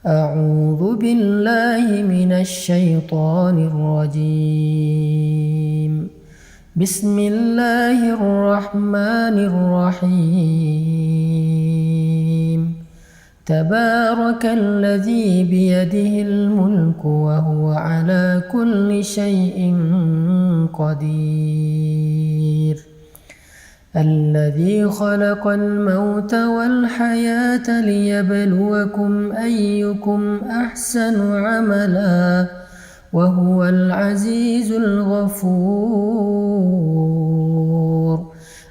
أعوذ بالله من الشيطان الرجيم. بسم الله الرحمن الرحيم. تبارك الذي بيده الملك وهو على كل شيء قدير. الذي خلق الموت والحياة ليبلوكم أيكم أحسن عملا وهو العزيز الغفور.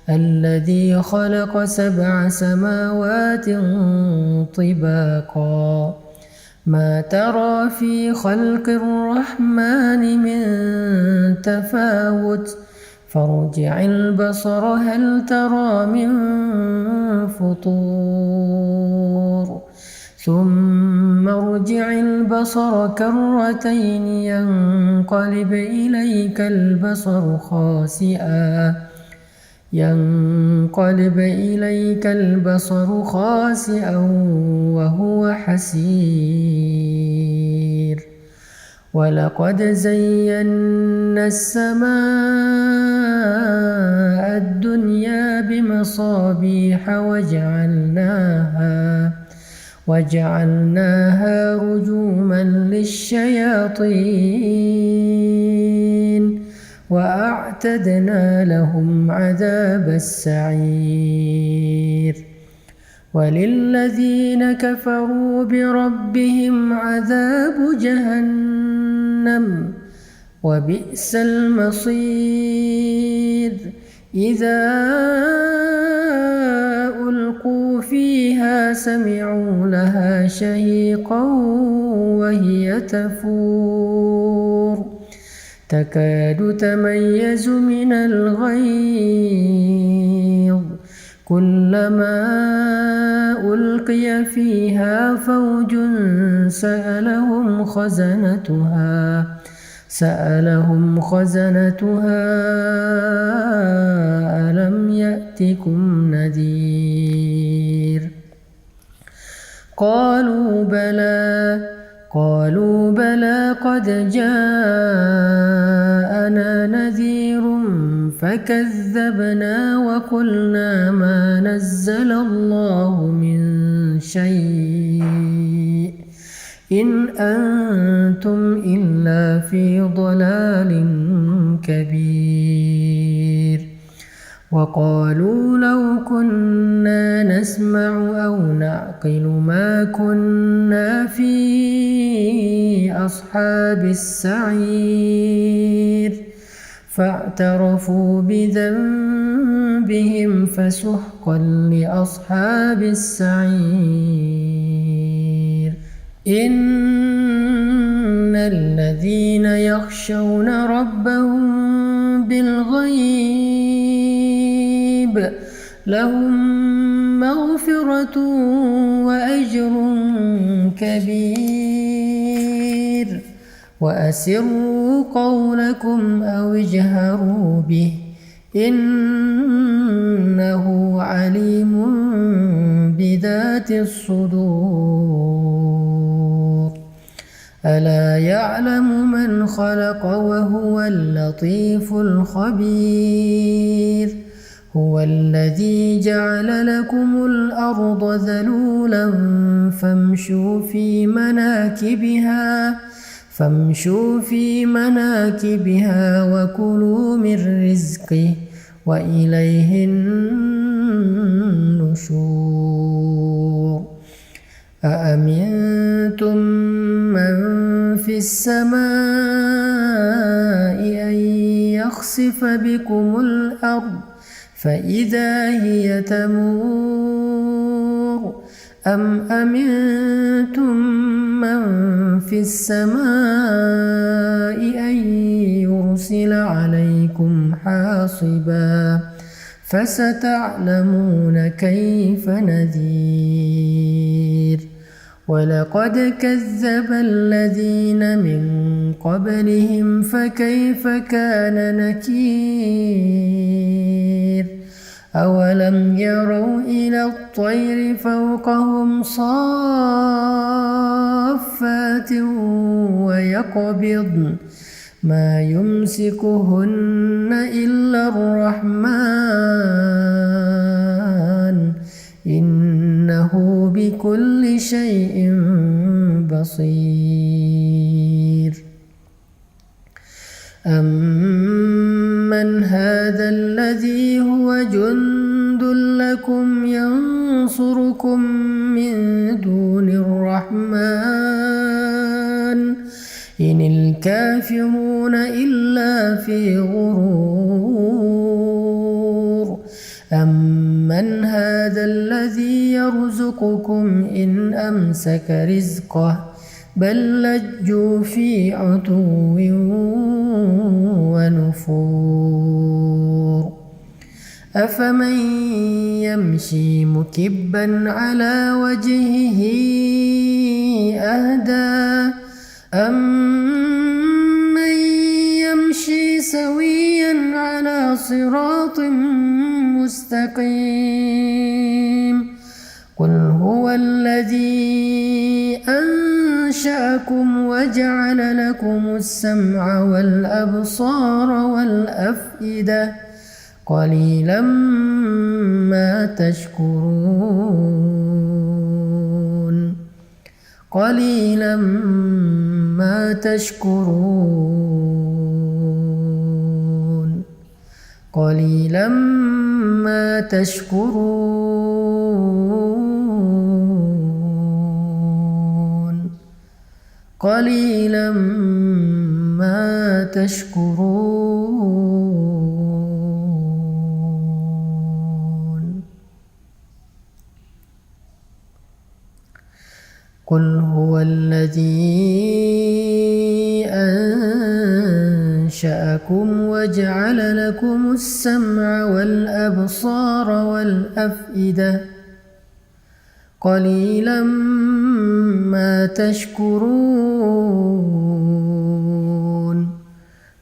الذي خلق 7 سماوات طباقا ما ترى في خلق الرحمن من تفاوت فارجع البصر هل ترى من فطور ثم ارجع البصر كرتين ينقلب إليك البصر خاسئا وهو حسير. ولقد زينا السماء الدنيا بمصابيح وجعلناها رجوما للشياطين وأعتدنا لهم عذاب السعير. وللذين كفروا بربهم عذاب جهنم وبئس المصير. إذا ألقوا فيها سمعوا لها شهيقا وهي تفور تكاد تميز من الغيظ كلما ألقي فيها فوج سألهم خزنتها ألم يأتكم نذير قالوا بلى قد جاءنا نذير فكذبنا وقلنا ما نزل الله من شيء إن أنتم إلا في ضلال كبير. وقالوا لو كنا نسمع أو نعقل ما كنا في أصحاب السعير فاعترفوا بذنبهم فسحقا لأصحاب السعير. إن الذين يخشون ربهم بالغيب لهم مغفرة وأجر كبير. وأسروا قولكم أو اجهروا به إنه عليم بذات الصدور. ألا يعلم من خلق وهو اللطيف الخبير. هو الذي جعل لكم الأرض ذلولا فامشوا في مناكبها وكلوا من رزقه وإليه النشور. أأمنتم من في السماء أن يخسف بكم الأرض فإذا هي تمور أم أمنتم من في السماء أن يرسل عليكم حاصبا فستعلمون كيف نذير. ولقد كذب الذين من قبلهم فكيف كان نكير. أولم يروا إلى الطير فوقهم صافات ويقبضن ما يمسكهن إلا الرحمن إنه بكل شيء بصير أمن هذا الذي هو جند لكم ينصركم من دون الرحمن إن الكافرون إلا في غرور أمن هذا الذي يرزقكم إن أمسك رزقه بل لجوا في عتو ونفور أفمن يمشي مكبا على وجهه أهدى أمن يمشي سويا على صراط مستقيم قل هو الذي أنشأكم وجعل لكم السمع والأبصار والأفئدة قليلا ما تشكرون قليلا ما تشكرون قليلا ما تشكرون قليلا ما تشكرون قل هو الذي أنشأكم وجعل لكم السمع والأبصار والأفئدة قليلا ما تشكرون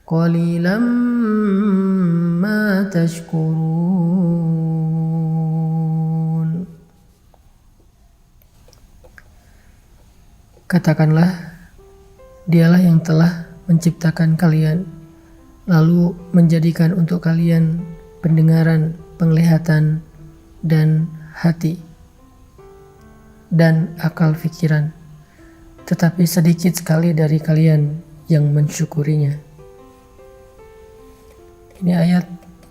قليلا ما تشكرون. Katakanlah, Dialah yang telah menciptakan kalian, lalu menjadikan untuk kalian pendengaran, penglihatan, dan hati, dan akal fikiran. Tetapi sedikit sekali dari kalian yang mensyukurinya. Ini ayat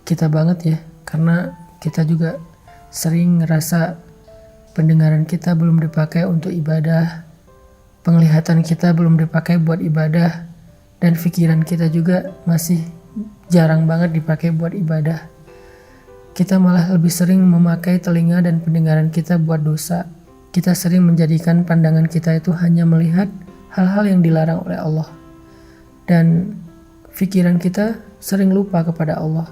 kita banget ya, karena kita juga sering ngerasa pendengaran kita belum dipakai untuk ibadah, penglihatan kita belum dipakai buat ibadah, dan pikiran kita juga masih jarang banget dipakai buat ibadah. Kita malah lebih sering memakai telinga dan pendengaran kita buat dosa. Kita sering menjadikan pandangan kita itu hanya melihat hal-hal yang dilarang oleh Allah. Dan pikiran kita sering lupa kepada Allah.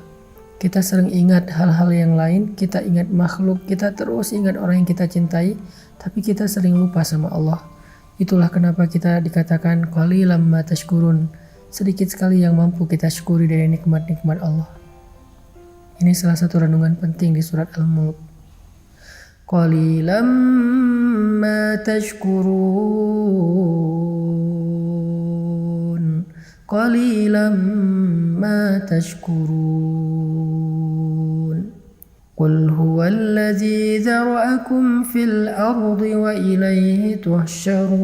Kita sering ingat hal-hal yang lain, kita ingat makhluk, kita terus ingat orang yang kita cintai, tapi kita sering lupa sama Allah. Itulah kenapa kita dikatakan qalilan ma tashkurun, sedikit sekali yang mampu kita syukuri dari nikmat-nikmat Allah. Ini salah satu renungan penting di surat Al-Mulk. Qalilan ma tashkurun, qalilan ma tashkurun. قل هو الذي ذرأكم في الأرض وإليه تحشرون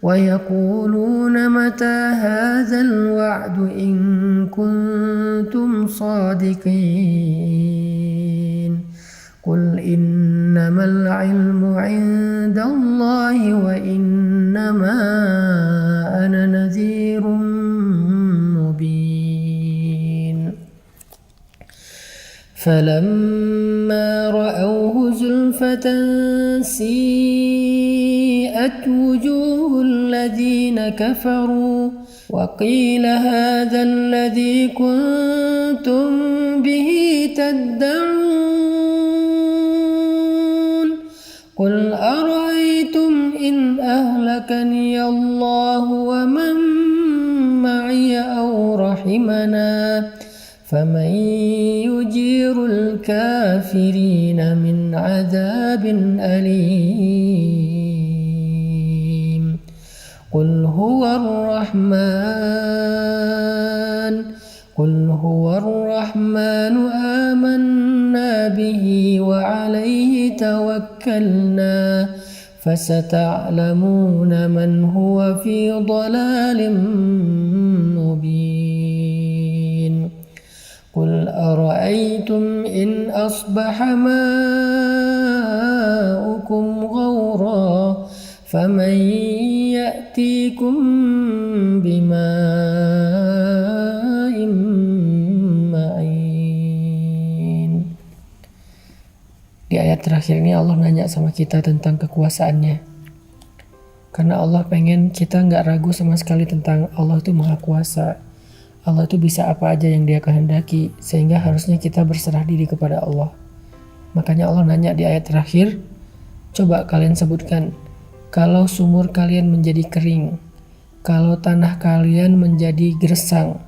ويقولون متى هذا الوعد إن كنتم صادقين قل إنما العلم عند الله وإنما أنا نذير مبين فلما رأوه زلفة سيئت وجوه الذين كفروا وقيل هذا الذي كنتم به تدعون قل أرأيتم إن أهلكني الله ومن معي أو رحمنا فمن يجير الكافرين من عذاب أليم. قل هو الرحمن آمنا به وعليه توكلنا فستعلمون من هو في ضلال مبين قل أرأيتم إن أصبح ماؤكم غورا فمن يأتيكم بماء معين. Di ayat terakhir ini Allah nanya sama kita tentang kekuasaannya. Karena Allah pengen kita nggak ragu sama sekali tentang Allah itu maha kuasa. Allah itu bisa apa aja yang dia kehendaki. Sehingga harusnya kita berserah diri kepada Allah. Makanya Allah nanya di ayat terakhir, coba kalian sebutkan, kalau sumur kalian menjadi kering, kalau tanah kalian menjadi gersang,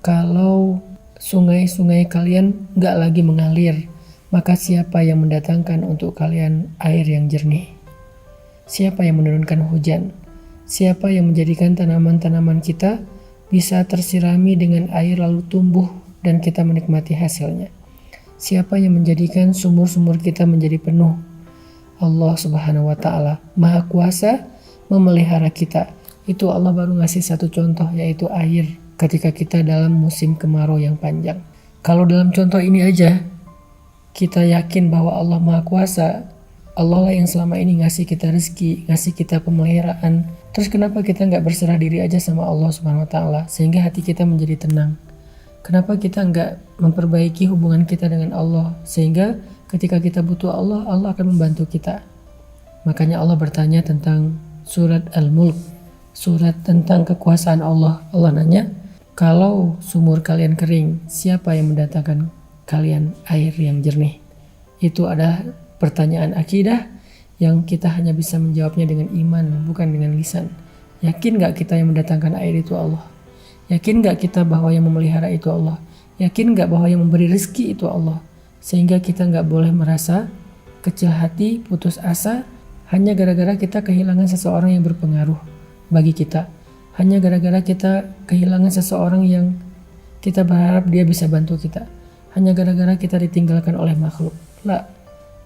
kalau sungai-sungai kalian nggak lagi mengalir, maka siapa yang mendatangkan untuk kalian air yang jernih? Siapa yang menurunkan hujan? Siapa yang menjadikan tanaman-tanaman kita bisa tersirami dengan air lalu tumbuh dan kita menikmati hasilnya? Siapa yang menjadikan sumur-sumur kita menjadi penuh? Allah Subhanahu wa Ta'ala Maha Kuasa memelihara kita. Itu Allah baru ngasih satu contoh, yaitu air ketika kita dalam musim kemarau yang panjang. Kalau dalam contoh ini aja kita yakin bahwa Allah Maha Kuasa, Allah lah yang selama ini ngasih kita rezeki, ngasih kita pemeliharaan. Terus kenapa kita nggak berserah diri aja sama Allah Subhanahu wa Ta'ala sehingga hati kita menjadi tenang? Kenapa kita nggak memperbaiki hubungan kita dengan Allah sehingga ketika kita butuh Allah, Allah akan membantu kita? Makanya Allah bertanya tentang surat Al-Mulk, surat tentang kekuasaan Allah. Allah nanya, kalau sumur kalian kering, siapa yang mendatangkan kalian air yang jernih? Itu adalah pertanyaan akidah yang kita hanya bisa menjawabnya dengan iman, bukan dengan lisan. Yakin gak kita yang mendatangkan air itu Allah? Yakin gak kita bahwa yang memelihara itu Allah? Yakin gak bahwa yang memberi rezeki itu Allah? Sehingga kita gak boleh merasa kecil hati, putus asa hanya gara-gara kita kehilangan seseorang yang berpengaruh bagi kita. Hanya gara-gara kita kehilangan seseorang yang kita berharap dia bisa bantu kita. Hanya gara-gara kita ditinggalkan oleh makhluk. La,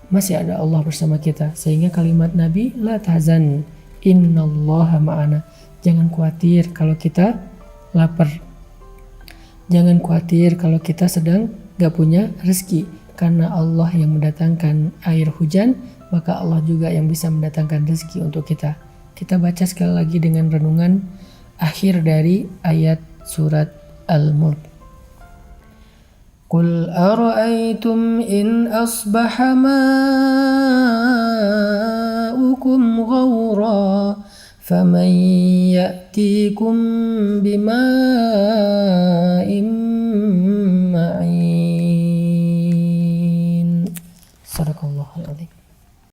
masih ada Allah bersama kita. Sehingga kalimat Nabi, la tahzan, innallaha ma'ana. Jangan khawatir kalau kita lapar. Jangan khawatir kalau kita sedang gak punya rezeki. Karena Allah yang mendatangkan air hujan, maka Allah juga yang bisa mendatangkan rezeki untuk kita. Kita baca sekali lagi dengan renungan akhir dari ayat surat Al-Mulk. Qul ara'aytum in asbaha ma'ukum ghawra faman ya'tikum bima'in ma'in. Sadaqallahul adzim.